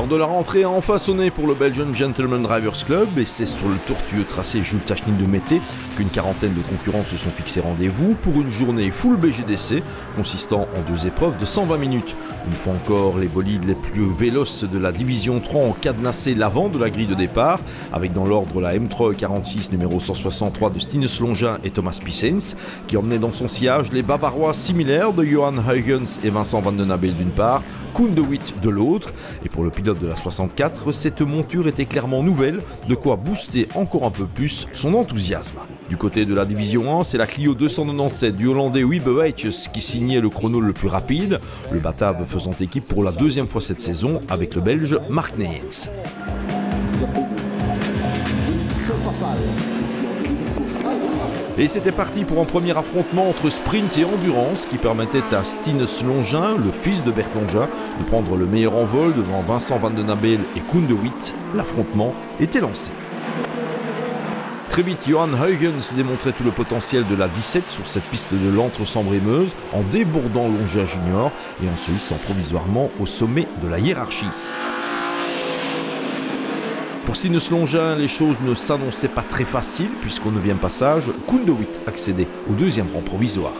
de la rentrée a enfin sonné pour le Belgian Gentleman Drivers Club et c'est sur le tortueux tracé Jules Tachnin de Mété qu'une quarantaine de concurrents se sont fixés rendez-vous pour une journée full BGDC consistant en 2 épreuves de 120 minutes. Une fois encore, les bolides les plus véloces de la division 3 ont cadenassé l'avant de la grille de départ avec dans l'ordre la M3 46 numéro 163 de Stinus Longin et Thomas Pissens qui emmenaient dans son sillage les Bavarois similaires de Johan Huygens et Vincent Van den Abel d'une part, Koen de Witt de l'autre. Et pour le pilote de la 64, cette monture était clairement nouvelle, de quoi booster encore un peu plus son enthousiasme. Du côté de la division 1, c'est la Clio 297 du Hollandais Wiebe Weitjes qui signait le chrono le plus rapide, le Batave faisant équipe pour la 2e fois cette saison avec le Belge Mark Neyens. Et c'était parti pour un premier affrontement entre sprint et endurance qui permettait à Stinus Longin, le fils de Bert Longin, de prendre le meilleur envol devant Vincent Van den Abel et Koen de Witt. L'affrontement était lancé. Très vite, Johan Huygens démontrait tout le potentiel de la 17 sur cette piste de l'Entre-Sambre-et-Meuse en débordant Longin Junior et en se hissant provisoirement au sommet de la hiérarchie. Pour Stinus Longin, les choses ne s'annonçaient pas très faciles puisqu'au 9e passage, Koen de Witt accédait au 2e rang provisoire.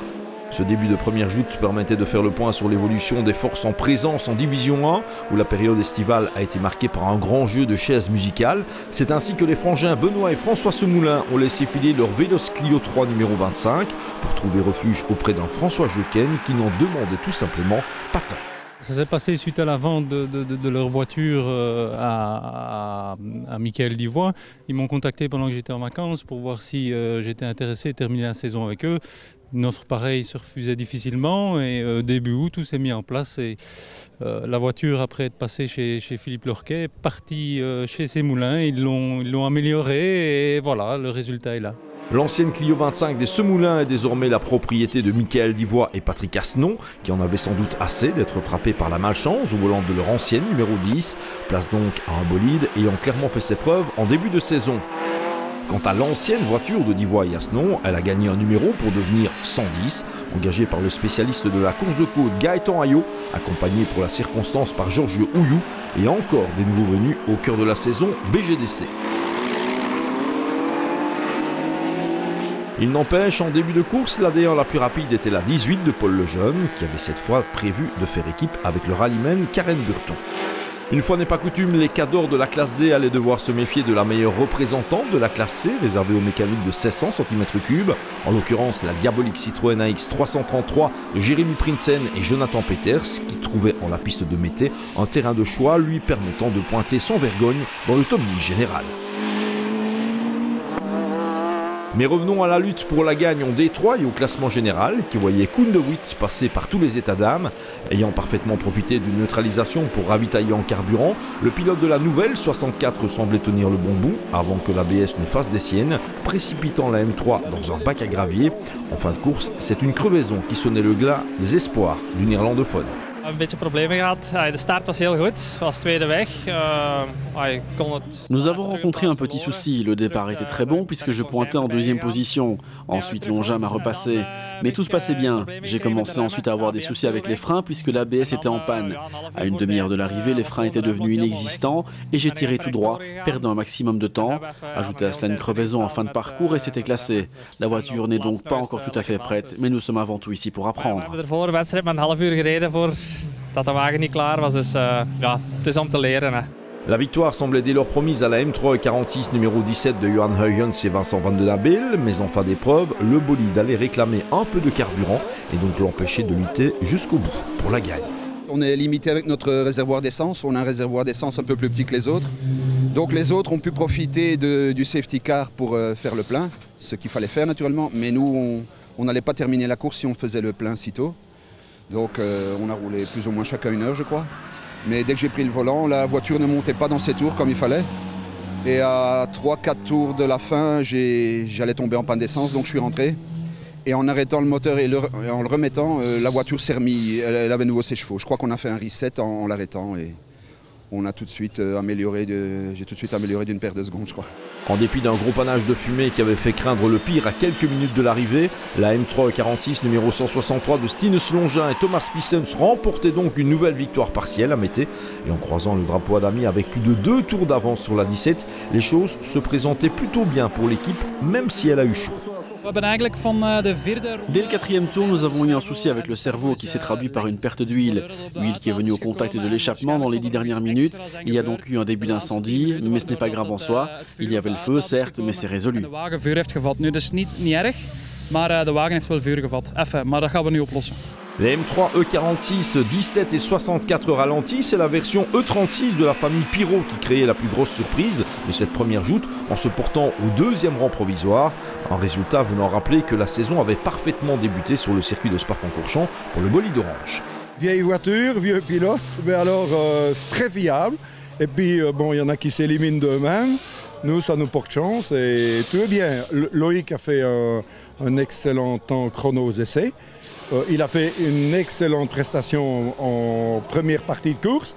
Ce début de première joute permettait de faire le point sur l'évolution des forces en présence en Division 1, où la période estivale a été marquée par un grand jeu de chaises musicales. C'est ainsi que les frangins Benoît et François Semoulin ont laissé filer leur Veloz Clio 3 numéro 25 pour trouver refuge auprès d'un François Jeuken qui n'en demandait tout simplement pas tant. Ça s'est passé suite à la vente de leur voiture à Michael Divois. Ils m'ont contacté pendant que j'étais en vacances pour voir si j'étais intéressé de terminer la saison avec eux. Une offre pareille se refusait difficilement et début août, tout s'est mis en place. Et, la voiture, après être passée chez Philippe Lorquet, est partie chez Semoulin. Ils l'ont améliorée et voilà, le résultat est là. L'ancienne Clio 25 des Semoulins est désormais la propriété de Michael Divois et Patrick Asnon, qui en avaient sans doute assez d'être frappés par la malchance au volant de leur ancienne numéro 10. Place donc à un bolide ayant clairement fait ses preuves en début de saison. Quant à l'ancienne voiture de Divois et Asnon, elle a gagné un numéro pour devenir 110, engagée par le spécialiste de la course de côte Gaëtan Ayot, accompagné pour la circonstance par Georges Houillou, et encore des nouveaux venus au cœur de la saison BGDC. Il n'empêche, en début de course, la D1 la plus rapide était la 18 de Paul Lejeune, qui avait cette fois prévu de faire équipe avec le rallyman Karen Burton. Une fois n'est pas coutume, les cadors de la classe D allaient devoir se méfier de la meilleure représentante de la classe C, réservée aux mécaniques de 1600 cm3, en l'occurrence la diabolique Citroën AX 333 de Jérémy Prinsen et Jonathan Peters, qui trouvaient en la piste de Mété un terrain de choix lui permettant de pointer sans vergogne dans le top 10 général. Mais revenons à la lutte pour la gagne en D3 et au classement général qui voyait Koen de Witt passer par tous les états d'âme. Ayant parfaitement profité d'une neutralisation pour ravitailler en carburant, le pilote de la nouvelle 64 semblait tenir le bon bout avant que l'ABS ne fasse des siennes, précipitant la M3 dans un bac à gravier. En fin de course, c'est une crevaison qui sonnait le glas des espoirs du néerlandophone. Een beetje problemen gehad. De start was heel goed, was tweede weg. Nous avons rencontré un petit souci. Le départ était très bon puisque je pointais en 2e position. Ensuite, Longin m'a repassé. Mais tout se passait bien. J'ai commencé ensuite à avoir des soucis avec les freins puisque l'ABS était en panne. À une demi-heure de l'arrivée, les freins étaient devenus inexistants et j'ai tiré tout droit, perdant un maximum de temps. Ajoutez à cela une crevaison en fin de parcours et c'était classé. La voiture n'est donc pas encore tout à fait prête, mais nous sommes avant tout ici pour apprendre. Dat de wagen niet klaar was, dus ja, het is om te leren. Hè. La victoire semblait dès lors promise à la M3 46 numéro 17 de Johan Huygens et Vincent Van den Abel, mais en fin d'épreuve, le bolide allait réclamer un peu de carburant et donc l'empêcher de lutter jusqu'au bout pour la gagne. On est limité avec notre réservoir d'essence, on a un réservoir d'essence un peu plus petit que les autres. Donc les autres ont pu profiter du safety car pour faire le plein, ce qu'il fallait faire naturellement, mais nous on n'allait pas terminer la course si on faisait le plein si tôt. Donc on a roulé plus ou moins chacun 1 heure je crois. Mais dès que j'ai pris le volant, la voiture ne montait pas dans ses tours comme il fallait. Et à 3-4 tours de la fin, j'allais tomber en panne d'essence, donc je suis rentré. Et en arrêtant le moteur et en le remettant, la voiture s'est remise, elle avait nouveau ses chevaux. Je crois qu'on a fait un reset en l'arrêtant et on a tout de suite amélioré, j'ai tout de suite amélioré d'une paire de secondes, je crois. En dépit d'un gros panache de fumée qui avait fait craindre le pire à quelques minutes de l'arrivée, la M3E46 numéro 163 de Stinus Longin et Thomas Pissens remportaient donc une nouvelle victoire partielle à Mété. Et en croisant le drapeau Adami avec plus de 2 tours d'avance sur la 17, les choses se présentaient plutôt bien pour l'équipe, même si elle a eu chaud. Dès le 4e tour, nous avons eu un souci avec le cerveau qui s'est traduit par une perte d'huile. Huile qui est venue au contact de l'échappement dans les 10 dernières minutes. Il y a donc eu un début d'incendie, mais ce n'est pas grave en soi. Il y avait le feu, certes, mais c'est résolu. Les M3E46 17 et 64 ralentis, c'est la version E36 de la famille Pirot qui créait la plus grosse surprise de cette première joute en se portant au 2e rang provisoire. Un résultat venant rappeler que la saison avait parfaitement débuté sur le circuit de Spa-Francorchamps pour le bolide orange. Vieille voiture, vieux pilote, mais alors très fiable. Et puis bon, il y en a qui s'éliminent d'eux-mêmes. Nous, ça nous porte chance et tout est bien. Loïc a fait un excellent temps chrono aux essais. Il a fait une excellente prestation en première partie de course.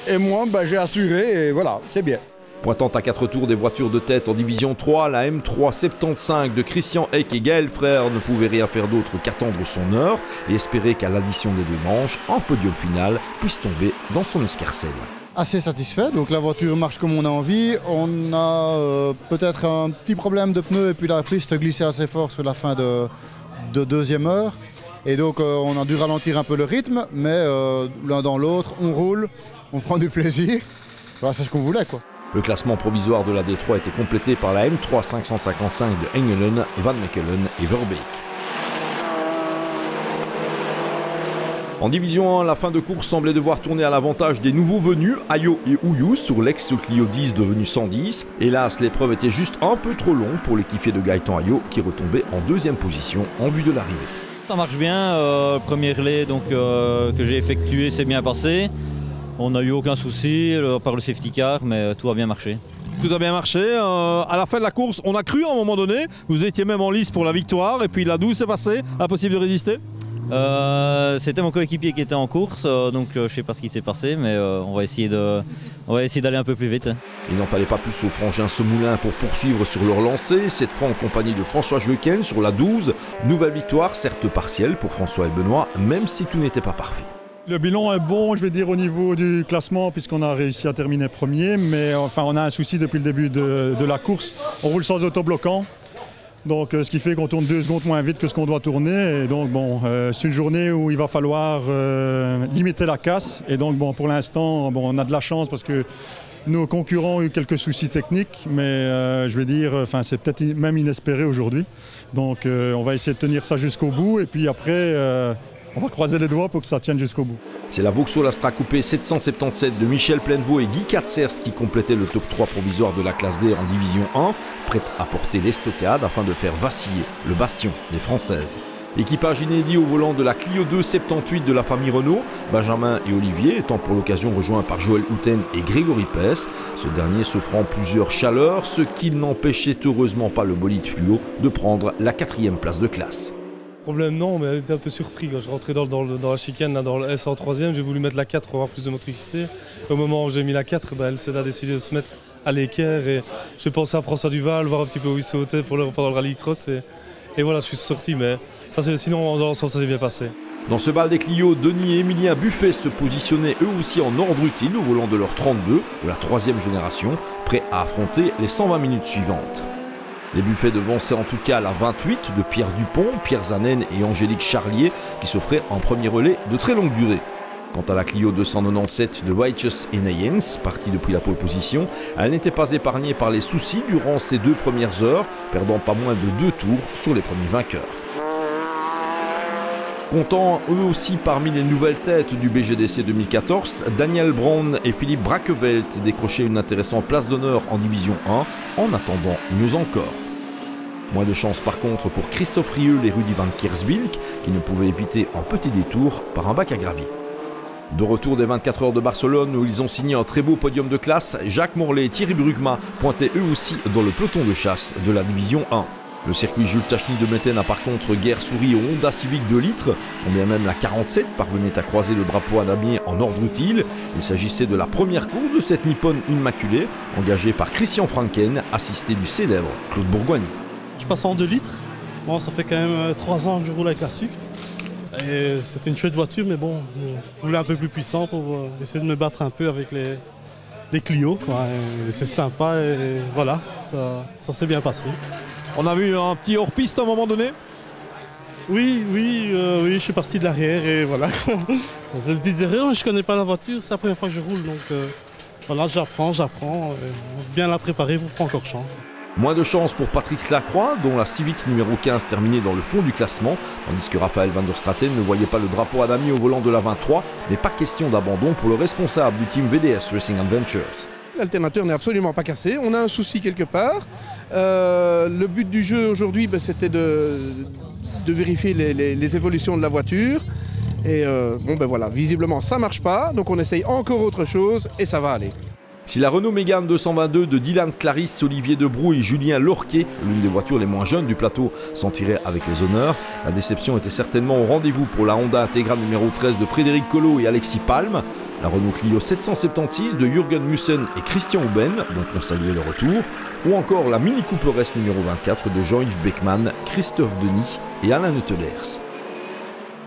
Et moi, j'ai assuré et voilà, c'est bien. Pointant à 4 tours des voitures de tête en division 3, la M375 de Christian Eck et Gaël Frère ne pouvait rien faire d'autre qu'attendre son heure et espérer qu'à l'addition des 2 manches, un podium final puisse tomber dans son escarcelle. Assez satisfait, donc la voiture marche comme on a envie. On a peut-être un petit problème de pneus et puis la piste glissait assez fort sur la fin de 2e heure. Et donc on a dû ralentir un peu le rythme, mais l'un dans l'autre, on roule, on prend du plaisir. Voilà, c'est ce qu'on voulait, quoi. Le classement provisoire de la D3 était complété par la M3 555 de Engelen, Van Mechelen et Verbeek. En division 1, la fin de course semblait devoir tourner à l'avantage des nouveaux venus, Ayo et Ouyou, sur l'ex-Clio 10 devenu 110. Hélas, l'épreuve était juste un peu trop longue pour l'équipier de Gaëtan Ayo qui retombait en 2e position en vue de l'arrivée. Ça marche bien, le premier relais que j'ai effectué s'est bien passé. On n'a eu aucun souci par le safety car, mais tout a bien marché. Tout a bien marché. À la fin de la course, on a cru à un moment donné. Vous étiez même en lice pour la victoire. Et puis là, d'où c'est passé? Impossible de résister? C'était mon coéquipier qui était en course, donc je ne sais pas ce qui s'est passé, mais on va essayer d'aller un peu plus vite. Il n'en fallait pas plus aux frangins Semoulin pour poursuivre sur leur lancée, cette fois en compagnie de François Jeuken sur la 12. Nouvelle victoire, certes partielle pour François et Benoît, même si tout n'était pas parfait. Le bilan est bon, je vais dire, au niveau du classement, puisqu'on a réussi à terminer premier, mais enfin, on a un souci depuis le début de la course. On roule sans autobloquant. Donc, ce qui fait qu'on tourne 2 secondes moins vite que ce qu'on doit tourner. Et donc, bon, c'est une journée où il va falloir limiter la casse. Et donc, bon, pour l'instant, on a de la chance parce que nos concurrents ont eu quelques soucis techniques. Mais je vais dire, c'est peut-être même inespéré aujourd'hui. Donc, on va essayer de tenir ça jusqu'au bout. Et puis après, on va croiser les doigts pour que ça tienne jusqu'au bout. C'est la Vauxhall Astra Coupé 777 de Michel Plainevaux et Guy Katzers qui complétait le top 3 provisoire de la classe D en division 1, prête à porter l'estocade afin de faire vaciller le bastion des Françaises. Équipage inédit au volant de la Clio 2 78 de la famille Renault, Benjamin et Olivier étant pour l'occasion rejoints par Joël Houten et Grégory Pess, ce dernier s'offrant plusieurs chaleurs, ce qui n'empêchait heureusement pas le bolide fluo de prendre la 4e place de classe. Problème non, mais elle était un peu surpris quand je rentrais dans la chicane, là, dans le S en 3e, j'ai voulu mettre la 4 pour avoir plus de motricité. Au moment où j'ai mis la 4, elle a décidé de se mettre à l'équerre et j'ai pensé à François Duval, voir un petit peu où il sautait pendant le rallycross et voilà, je suis sorti, mais sinon dans l'ensemble ça s'est bien passé. Dans ce bal des Clio, Denis et Emilien Buffet se positionnaient eux aussi en ordre utile au volant de leur 32 de la 3e génération, prêts à affronter les 120 minutes suivantes. Les Buffets devançaient en tout cas la 28 de Pierre Dupont, Pierre Zanen et Angélique Charlier qui s'offraient en premier relais de très longue durée. Quant à la Clio 297 de Weitjes et Neyens, partie depuis la pole position, elle n'était pas épargnée par les soucis durant ses 2 premières heures, perdant pas moins de 2 tours sur les premiers vainqueurs. Comptant eux aussi parmi les nouvelles têtes du BGDC 2014, Daniel Braun et Philippe Braquevelt décrochaient une intéressante place d'honneur en division 1, en attendant mieux encore. Moins de chance par contre pour Christophe Rieu et Rudy van Kiersbilk, qui ne pouvaient éviter un petit détour par un bac à gravier. De retour des 24 heures de Barcelone où ils ont signé un très beau podium de classe, Jacques Morlet et Thierry Brugma pointaient eux aussi dans le peloton de chasse de la division 1. Le circuit Jules Tachny de Metten a par contre guère souri aux Honda Civic 2 litres, quand bien même la 47 parvenait à croiser le drapeau à damier en ordre utile. Il s'agissait de la première course de cette Nippon immaculée, engagée par Christian Franken, assisté du célèbre Claude Bourgoigny. Je passe en 2 litres. Bon, ça fait quand même 3 ans que je roule avec la Swift. Et c'était une chouette voiture, mais bon, je voulais un peu plus puissant pour essayer de me battre un peu avec les Clio. C'est sympa et voilà, ça s'est bien passé. On a vu un petit hors-piste à un moment donné? Oui, je suis parti de l'arrière et voilà. C'est une petite erreur, mais je ne connais pas la voiture, c'est la première fois que je roule. Donc voilà, j'apprends. Bien la préparer pour Francorchamps. Moins de chance pour Patrick Lacroix, dont la Civic numéro 15 terminait dans le fond du classement, tandis que Raphaël van der Straten ne voyait pas le drapeau à damier au volant de la 23, mais pas question d'abandon pour le responsable du team VDS Racing Adventures. L'alternateur n'est absolument pas cassé, on a un souci quelque part. Le but du jeu aujourd'hui, c'était de vérifier les évolutions de la voiture. Et voilà, visiblement ça marche pas, donc on essaye encore autre chose et ça va aller. Si la Renault Mégane 222 de Dylan Clarisse, Olivier Debroux et Julien Lorquet, l'une des voitures les moins jeunes du plateau, s'en tirait avec les honneurs, la déception était certainement au rendez-vous pour la Honda Integra numéro 13 de Frédéric Collot et Alexis Palme, la Renault Clio 776 de Jürgen Mussen et Christian Houben, dont on saluait le retour, ou encore la Mini Cooper S numéro 24 de Jean-Yves Beckmann, Christophe Denis et Alain Neutelers.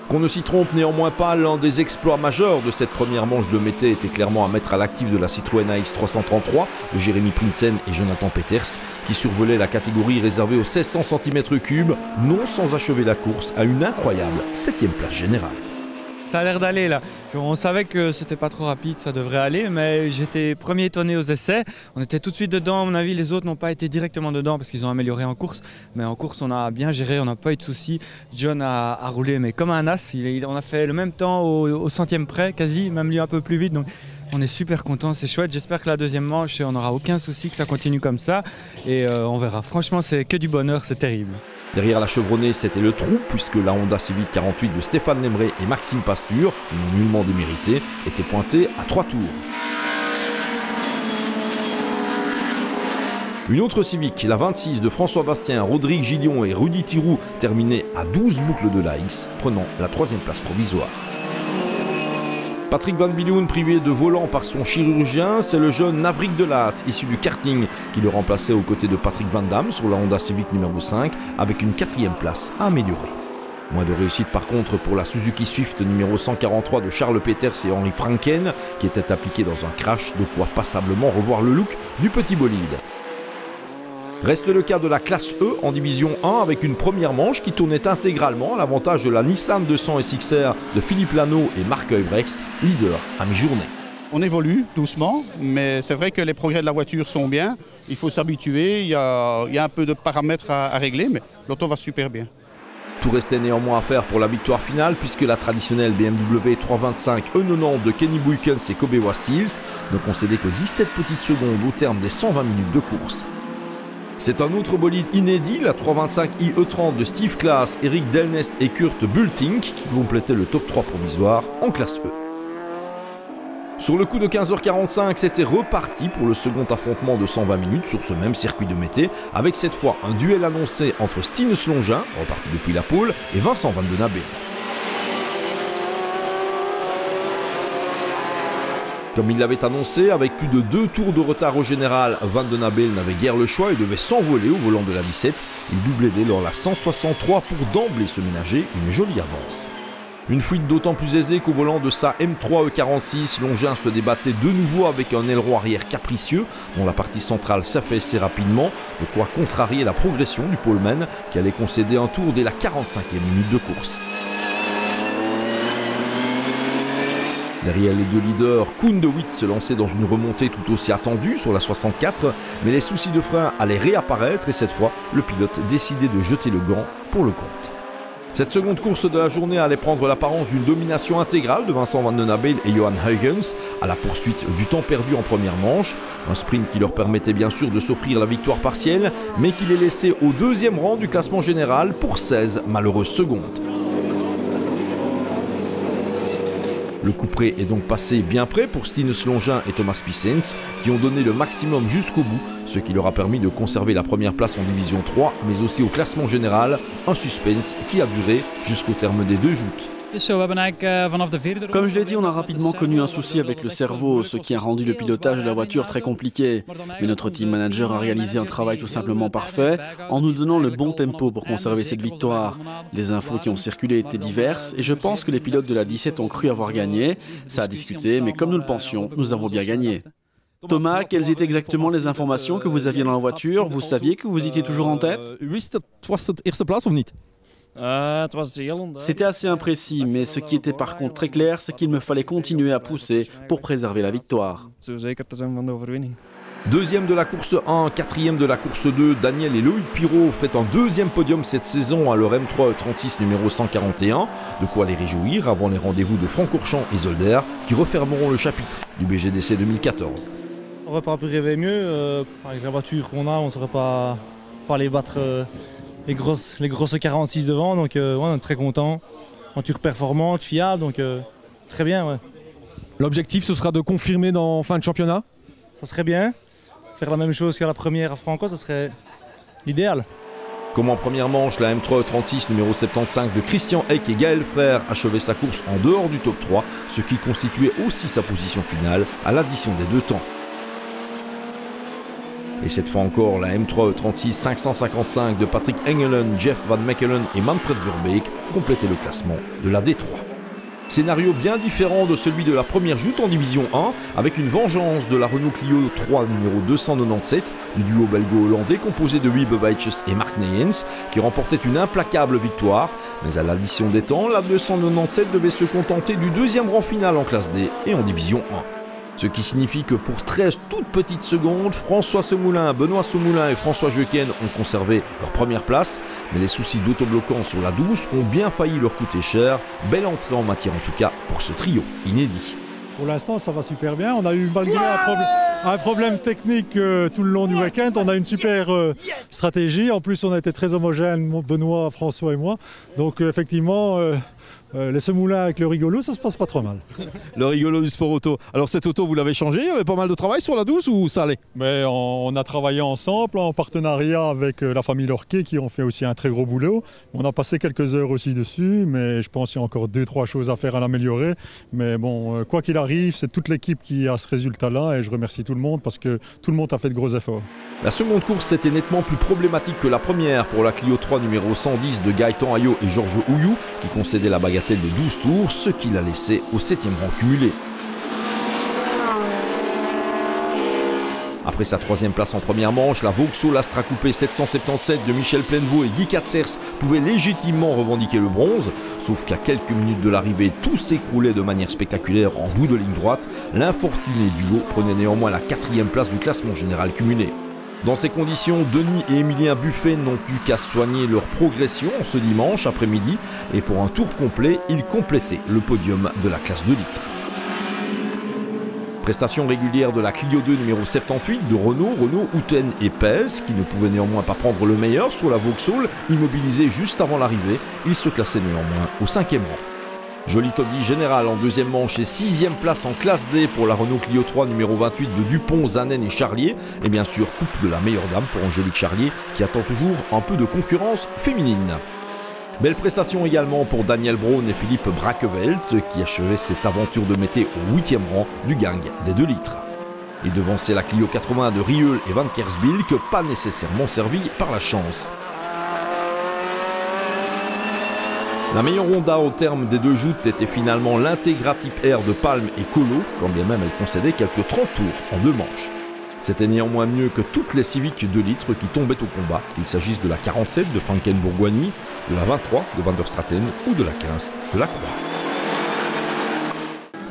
Qu'on ne s'y trompe néanmoins pas, l'un des exploits majeurs de cette première manche de Mettey était clairement à mettre à l'actif de la Citroën AX 333 de Jérémy Prinsen et Jonathan Peters, qui survolaient la catégorie réservée aux 1600 cm3, non sans achever la course à une incroyable 7e place générale. Ça a l'air d'aller là. On savait que c'était pas trop rapide, ça devrait aller, mais j'étais premier étonné aux essais. On était tout de suite dedans, à mon avis, les autres n'ont pas été directement dedans parce qu'ils ont amélioré en course. Mais en course, on a bien géré, on n'a pas eu de soucis. John a roulé mais comme un as. On a fait le même temps au centième près, quasi, même lui un peu plus vite. Donc on est super content, c'est chouette. J'espère que la deuxième manche, on n'aura aucun souci, que ça continue comme ça. Et on verra. Franchement, c'est que du bonheur, c'est terrible. Derrière la chevronnée, c'était le trou, puisque la Honda Civic 48 de Stéphane Lemray et Maxime Pasture, nullement démérité, était pointée à 3 tours. Une autre Civic, la 26 de François Bastien, Rodrigue Gillion et Rudy Thiroux, terminait à 12 boucles de la X, prenant la 3e place provisoire. Patrick Van Billoun, privé de volant par son chirurgien, c'est le jeune Navrik Delatte, issu du karting, qui le remplaçait aux côtés de Patrick Van Damme sur la Honda Civic numéro 5, avec une 4e place à améliorer. Moins de réussite par contre pour la Suzuki Swift numéro 143 de Charles Peters et Henri Franken, qui était appliqué dans un crash, de quoi passablement revoir le look du petit bolide. Reste le cas de la classe E en division 1 avec une première manche qui tournait intégralement à l'avantage de la Nissan 200 SXR de Philippe Lano et Marc Heubrechts, leader à mi-journée. On évolue doucement, mais c'est vrai que les progrès de la voiture sont bien. Il faut s'habituer, il y a un peu de paramètres à régler, mais l'auto va super bien. Tout restait néanmoins à faire pour la victoire finale puisque la traditionnelle BMW 325 E90 de Kenny Buykens et Kobewa Steels ne concédait que 17 petites secondes au terme des 120 minutes de course. C'est un autre bolide inédit, la 325i E30 de Steve Klaas, Eric Delnest et Kurt Bultink, qui complétait le top 3 provisoire en classe E. Sur le coup de 15h45, c'était reparti pour le second affrontement de 120 minutes sur ce même circuit de Mettey, avec cette fois un duel annoncé entre Stine Slongin, reparti depuis la pole, et Vincent Van Den Abel. Comme il l'avait annoncé, avec plus de 2 tours de retard au général, Van Den Abel n'avait guère le choix et devait s'envoler au volant de la 17. Il doublait dès lors la 163 pour d'emblée se ménager une jolie avance. Une fuite d'autant plus aisée qu'au volant de sa M3 E46, Longin se débattait de nouveau avec un aileron arrière capricieux, dont la partie centrale s'affaissait rapidement, de quoi contrarier la progression du poleman qui allait concéder un tour dès la 45e minute de course. Derrière les deux leaders, Koen de Witt se lançait dans une remontée tout aussi attendue sur la 64, mais les soucis de frein allaient réapparaître et cette fois, le pilote décidait de jeter le gant pour le compte. Cette seconde course de la journée allait prendre l'apparence d'une domination intégrale de Vincent Van Den Abel et Johan Huygens à la poursuite du temps perdu en première manche. Un sprint qui leur permettait bien sûr de s'offrir la victoire partielle, mais qui les laissait au 2e rang du classement général pour 16 malheureuses secondes. Le couperet est donc passé bien près pour Stinus Longin et Thomas Pissens, qui ont donné le maximum jusqu'au bout, ce qui leur a permis de conserver la première place en division 3, mais aussi au classement général, un suspense qui a duré jusqu'au terme des 2 joutes. Comme je l'ai dit, on a rapidement connu un souci avec le cerveau, ce qui a rendu le pilotage de la voiture très compliqué. Mais notre team manager a réalisé un travail tout simplement parfait en nous donnant le bon tempo pour conserver cette victoire. Les infos qui ont circulé étaient diverses et je pense que les pilotes de la 17 ont cru avoir gagné. Ça a discuté, mais comme nous le pensions, nous avons bien gagné. Thomas, quelles étaient exactement les informations que vous aviez dans la voiture? Vous saviez que vous étiez toujours en tête? C'était assez imprécis, mais ce qui était par contre très clair, c'est qu'il me fallait continuer à pousser pour préserver la victoire. Deuxième de la course 1, quatrième de la course 2, Daniel et Loïc Pirot feraient un deuxième podium cette saison à leur M3 36 numéro 141. De quoi les réjouir avant les rendez-vous de Francorchamps et Zolder qui refermeront le chapitre du BGDC 2014. On n'aurait pas pu rêver mieux. Avec la voiture qu'on a, on ne saurait pas aller battre les grosses 46 devant. Donc ouais, on est très content. Voiture performante, fiable, donc très bien. Ouais. L'objectif, ce sera de confirmer dans fin de championnat? Ça serait bien. Faire la même chose qu'à la première à Franco, ce serait l'idéal. Comme en première manche, la M3 36 numéro 75 de Christian Heck et Gaël Frère achevait sa course en dehors du top 3, ce qui constituait aussi sa position finale à l'addition des 2 temps. Et cette fois encore, la M3 36 555 de Patrick Engelen, Jeff Van Mechelen et Manfred Verbeek complétait le classement de la D3. Scénario bien différent de celui de la première joute en division 1, avec une vengeance de la Renault Clio 3 numéro 297 du duo belgo-hollandais composé de Wiebe Weitjes et Mark Neyens, qui remportait une implacable victoire. Mais à l'addition des temps, la 297 devait se contenter du deuxième rang final en classe D et en division 1. Ce qui signifie que pour 13 toutes petites secondes, François Semoulin, Benoît Semoulin et François Jeuken ont conservé leur première place, mais les soucis d'autobloquant sur la 12 ont bien failli leur coûter cher. Belle entrée en matière en tout cas pour ce trio inédit. Pour l'instant, ça va super bien. On a eu, malgré un problème technique tout le long du week-end, on a une super stratégie. En plus, on a été très homogène, Benoît, François et moi. Donc effectivement, les Semoulins avec le rigolo, ça se passe pas trop mal. Le rigolo du sport auto. Alors cette auto, vous l'avez changée? Il y avait pas mal de travail sur la 12 ou ça allait? Mais on a travaillé ensemble en partenariat avec la famille Lorquet qui ont fait aussi un très gros boulot. On a passé quelques heures aussi dessus, mais je pense qu'il y a encore 2-3 choses à faire, à l'améliorer. Mais bon, quoi qu'il arrive, c'est toute l'équipe qui a ce résultat-là et je remercie tout le monde parce que tout le monde a fait de gros efforts. La seconde course était nettement plus problématique que la première pour la Clio 3 numéro 110 de Gaëtan Ayot et Georges Houillou qui concédaient la bagatelle de 12 tours, ce qui l'a laissé au 7e rang cumulé. Après sa 3e place en première manche, la Vauxhall Astra Coupé 777 de Michel Plenvaux et Guy Katzers pouvait légitimement revendiquer le bronze, sauf qu'à quelques minutes de l'arrivée, tout s'écroulait de manière spectaculaire en bout de ligne droite. L'infortuné duo prenait néanmoins la 4e place du classement général cumulé. Dans ces conditions, Denis et Émilien Buffet n'ont plus qu'à soigner leur progression ce dimanche après-midi et pour un tour complet, ils complétaient le podium de la classe 2 litres. Prestation régulière de la Clio 2 numéro 78 de Renault, Houten et Pez, qui ne pouvaient néanmoins pas prendre le meilleur sur la Vauxhall, immobilisée juste avant l'arrivée. Ils se classaient néanmoins au 5e rang. Joli taudis général en 2e manche et 6e place en classe D pour la Renault Clio 3 numéro 28 de Dupont, Zanen et Charlier. Et bien sûr, coupe de la meilleure dame pour Angélique Charlier qui attend toujours un peu de concurrence féminine. Belle prestation également pour Daniel Braun et Philippe Braquevelt qui achevaient cette aventure de mété au 8e rang du gang des 2 litres. Ils devançaient la Clio 80 de Rieul et Van Kersbilk, pas nécessairement servi par la chance. La meilleure Honda au terme des 2 joutes était finalement l'Integra Type R de Palm et Colo, quand bien même elle concédait quelques 30 tours en 2 manches. C'était néanmoins mieux que toutes les Civic 2 litres qui tombaient au combat, qu'il s'agisse de la 47 de Franken-Bourgoigny, de la 23 de Van der Straten ou de la 15 de la Croix.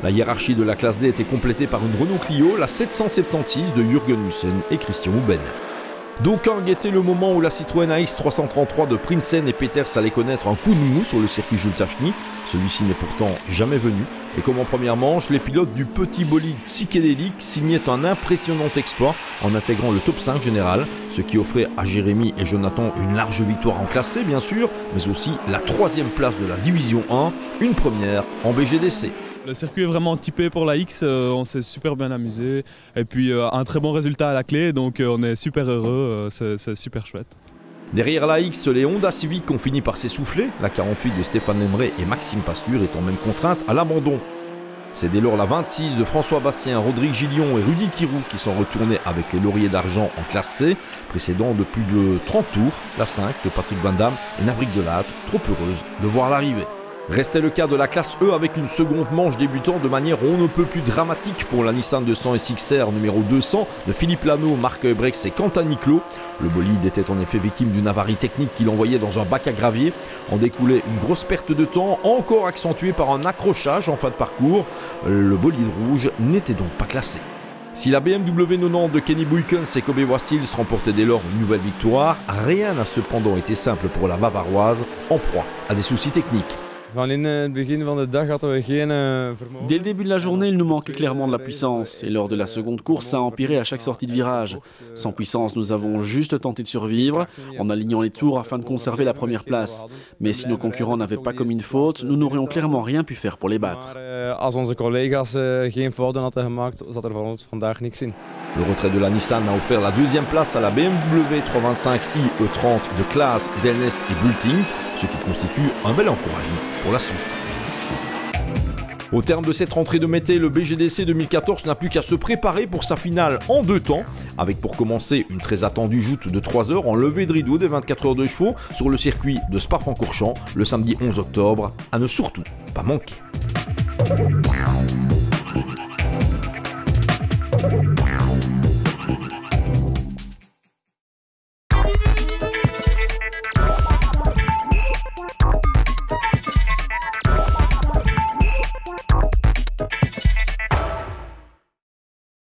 La hiérarchie de la classe D était complétée par une Renault Clio, la 776 de Jürgen Mussen et Christian Huben. D'aucuns guettaient le moment où la Citroën AX 333 de Prinsen et Peters allait connaître un coup de mou sur le circuit Jules Tachny. Celui-ci n'est pourtant jamais venu. Et comme en première manche, les pilotes du petit bolide psychédélique signaient un impressionnant exploit en intégrant le top 5 général, ce qui offrait à Jérémy et Jonathan une large victoire en classe C bien sûr, mais aussi la 3e place de la division 1, une première en BGDC. Le circuit est vraiment typé pour la X, on s'est super bien amusé et puis un très bon résultat à la clé, donc on est super heureux, c'est super chouette. Derrière la X, les Honda Civic ont fini par s'essouffler, la 48 de Stéphane Lemray et Maxime Pasture étant même contrainte à l'abandon. C'est dès lors la 26 de François Bastien, Rodrigue Gillion et Rudy Thiroux qui sont retournés avec les lauriers d'argent en classe C, précédant de plus de 30 tours, la 5 de Patrick Van Damme et Navrik Delattre, trop heureuse de voir l'arrivée. Restait le cas de la classe E avec une seconde manche débutant de manière on ne peut plus dramatique pour la Nissan 200 SXR numéro 200 de Philippe Lano, Marc Brex et Quentin Niclot. Le bolide était en effet victime d'une avarie technique qui l'envoyait dans un bac à gravier. En découlait une grosse perte de temps, encore accentuée par un accrochage en fin de parcours. Le bolide rouge n'était donc pas classé. Si la BMW 90 de Kenny Buykens et Kobe Wastils remportaient dès lors une nouvelle victoire, rien n'a cependant été simple pour la Bavaroise, en proie à des soucis techniques. Dès le début de la journée, il nous manquait clairement de la puissance. Et lors de la seconde course, ça a empiré à chaque sortie de virage. Sans puissance, nous avons juste tenté de survivre en alignant les tours afin de conserver la première place. Mais si nos concurrents n'avaient pas commis une faute, nous n'aurions clairement rien pu faire pour les battre. Le retrait de la Nissan a offert la deuxième place à la BMW 325i E30 de classe, Delnes et Bulting, ce qui constitue un bel encouragement pour la suite. Au terme de cette rentrée de Mété, le BGDC 2014 n'a plus qu'à se préparer pour sa finale en 2 temps, avec pour commencer une très attendue joute de 3 heures en levée de rideau des 24 heures de chevaux sur le circuit de Spa-Francorchamps le samedi 11 octobre, à ne surtout pas manquer.